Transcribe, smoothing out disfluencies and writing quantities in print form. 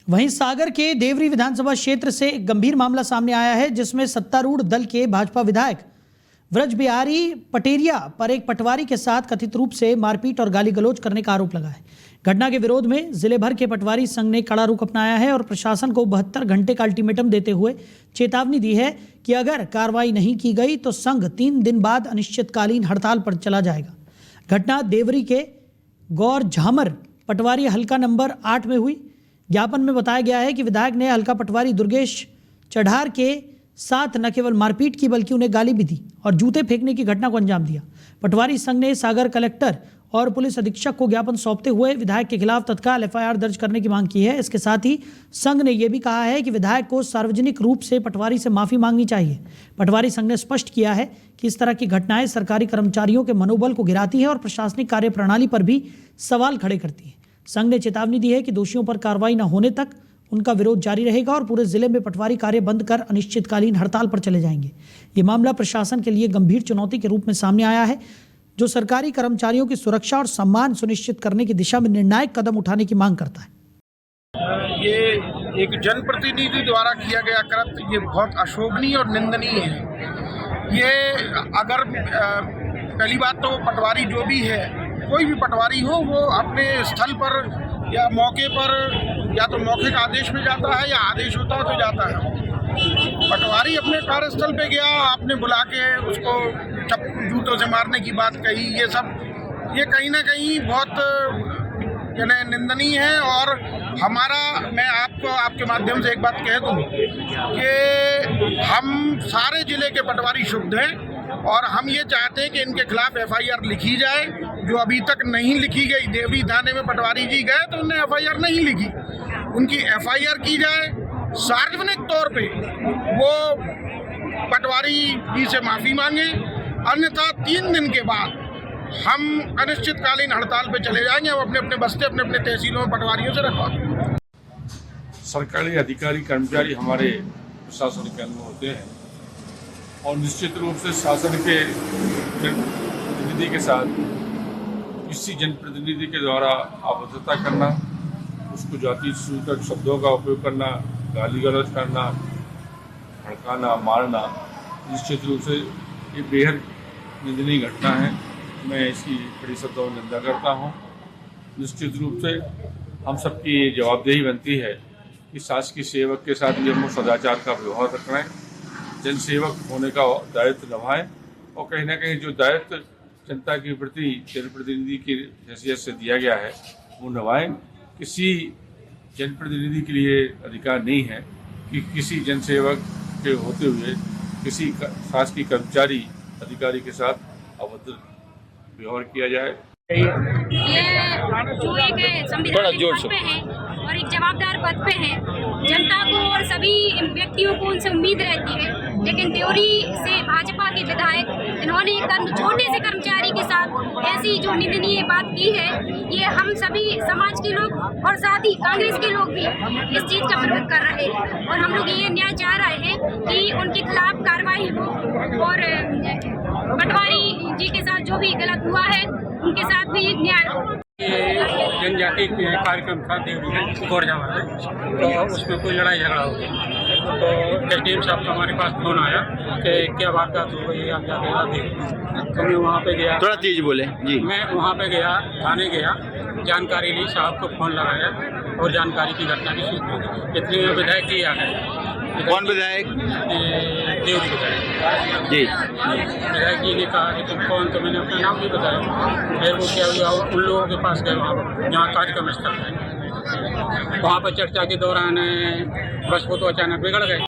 वहीं सागर के देवरी विधानसभा क्षेत्र से एक गंभीर मामला सामने आया है, जिसमें सत्तारूढ़ दल के भाजपा विधायक व्रज बिहारी पटेरिया पर एक पटवारी के साथ कथित रूप से मारपीट और गाली गलौज करने का आरोप लगा है। घटना के विरोध में जिले भर के पटवारी संघ ने कड़ा रुख अपनाया है और प्रशासन को 72 घंटे का अल्टीमेटम देते हुए चेतावनी दी है कि अगर कार्रवाई नहीं की गई तो संघ 3 दिन बाद अनिश्चितकालीन हड़ताल पर चला जाएगा। घटना देवरी के गौर झामर पटवारी हल्का नंबर 8 में हुई। ज्ञापन में बताया गया है कि विधायक ने हल्का पटवारी दुर्गेश चढ़ार के साथ न केवल मारपीट की बल्कि उन्हें गाली भी दी और जूते फेंकने की घटना को अंजाम दिया। पटवारी संघ ने सागर कलेक्टर और पुलिस अधीक्षक को ज्ञापन सौंपते हुए विधायक के खिलाफ तत्काल एफआईआर दर्ज करने की मांग की है। इसके साथ ही संघ ने यह भी कहा है कि विधायक को सार्वजनिक रूप से पटवारी से माफी मांगनी चाहिए। पटवारी संघ ने स्पष्ट किया है कि इस तरह की घटनाएं सरकारी कर्मचारियों के मनोबल को गिराती है और प्रशासनिक कार्यप्रणाली पर भी सवाल खड़े करती है। संघ ने चेतावनी दी है कि दोषियों पर कार्रवाई न होने तक उनका विरोध जारी रहेगा और पूरे जिले में पटवारी कार्य बंद कर अनिश्चितकालीन हड़ताल पर चले जाएंगे। ये मामला प्रशासन के लिए गंभीर चुनौती के रूप में सामने आया है, जो सरकारी कर्मचारियों की सुरक्षा और सम्मान सुनिश्चित करने की दिशा में निर्णायक कदम उठाने की मांग करता है। ये एक जनप्रतिनिधि द्वारा किया गया कृत्य ये बहुत अशोभनीय और निंदनीय है। ये अगर पहली बात तो पटवारी जो भी है, कोई भी पटवारी हो, वो अपने स्थल पर या मौके पर या तो मौखिक आदेश में जाता है या आदेश होता है तो जाता है। पटवारी अपने कार्यस्थल पे गया, आपने बुला के उसको जूतों से मारने की बात कही, ये सब ये कहीं ना कहीं बहुत निंदनीय है। और मैं आपको आपके माध्यम से एक बात कह दूं कि हम सारे जिले के पटवारी शुद्ध हैं और हम ये चाहते हैं कि इनके खिलाफ एफआईआर लिखी जाए, जो अभी तक नहीं लिखी गई। देवरी थाने में पटवारी जी गए तो उन्हें एफआईआर नहीं लिखी, उनकी एफआईआर की जाए। सार्वजनिक तौर पे वो पटवारी जी से माफ़ी मांगे, अन्यथा 3 दिन के बाद हम अनिश्चितकालीन हड़ताल पे चले जाएंगे और अपने अपने बस्ते अपने अपने तहसीलों में पटवारियों से रखवा। सरकारी अधिकारी कर्मचारी हमारे प्रशासन के अंग होते हैं और निश्चित रूप से शासन के जनप्रतिनिधि के साथ किसी जनप्रतिनिधि के द्वारा आबद्धता करना, उसको जाति सूचक शब्दों का उपयोग करना, गाली गलौज करना, भड़काना, मारना, निश्चित रूप से ये बेहद निंदनीय घटना है। मैं इसकी बड़ी शब्दों में निंदा करता हूँ। निश्चित रूप से हम सबकी जवाबदेही बनती है कि शासकीय सेवक के साथ नियम और सदाचार का व्यवहार रखना है, जनसेवक होने का दायित्व निभाएं और कहीं ना कहीं जो दायित्व जनता के प्रति जनप्रतिनिधि की हैसियत से दिया गया है वो निभाएं। किसी जनप्रतिनिधि के लिए अधिकार नहीं है कि किसी जनसेवक के होते हुए किसी शासकीय कर्मचारी अधिकारी के साथ अभद्र व्यवहार किया जाए। ये जो एक संविधानिक पद पे है और एक जवाबदार पद पे है, जनता को और सभी व्यक्तियों को उनसे उम्मीद रहती है, लेकिन देवरी से भाजपा के विधायक इन्होंने छोटे से कर्मचारी के साथ ऐसी जो निंदनीय बात की है, ये हम सभी समाज के लोग और साथ ही कांग्रेस के लोग भी इस चीज़ का विरोध कर रहे हैं और हम लोग ये न्याय चाह रहे हैं कि उनके खिलाफ कार्रवाई हो और पटवारी जी के साथ जो भी गलत हुआ है उनके साथ भी न्याय हो। जनजाति कार्यक्रम था देवरी गौर झामर में, तो उसमें कोई लड़ाई झगड़ा हो गया तो एसडीएम साहब का हमारे पास फोन आया कि क्या वारदात हो गई, आप जाके देखो। तो मैं वहाँ पे गया, थोड़ा तेज बोले जी। मैं वहाँ पे गया, थाने गया, जानकारी ली, साहब को फोन लगाया और जानकारी की घटना की सूचना इतने में विधायक जी आ गए। कौन विधायक? देवरी विधायक जी। विधायक जी ने कहा कि तुम कौन, तो मैंने अपना नाम भी बताया। फिर वो क्या हुआ, उन लोगों के पास गए वहाँ जहाँ कार्यक्रम स्थल है, वहाँ पर चर्चा के दौरान बस वो तो अचानक बिगड़ गए।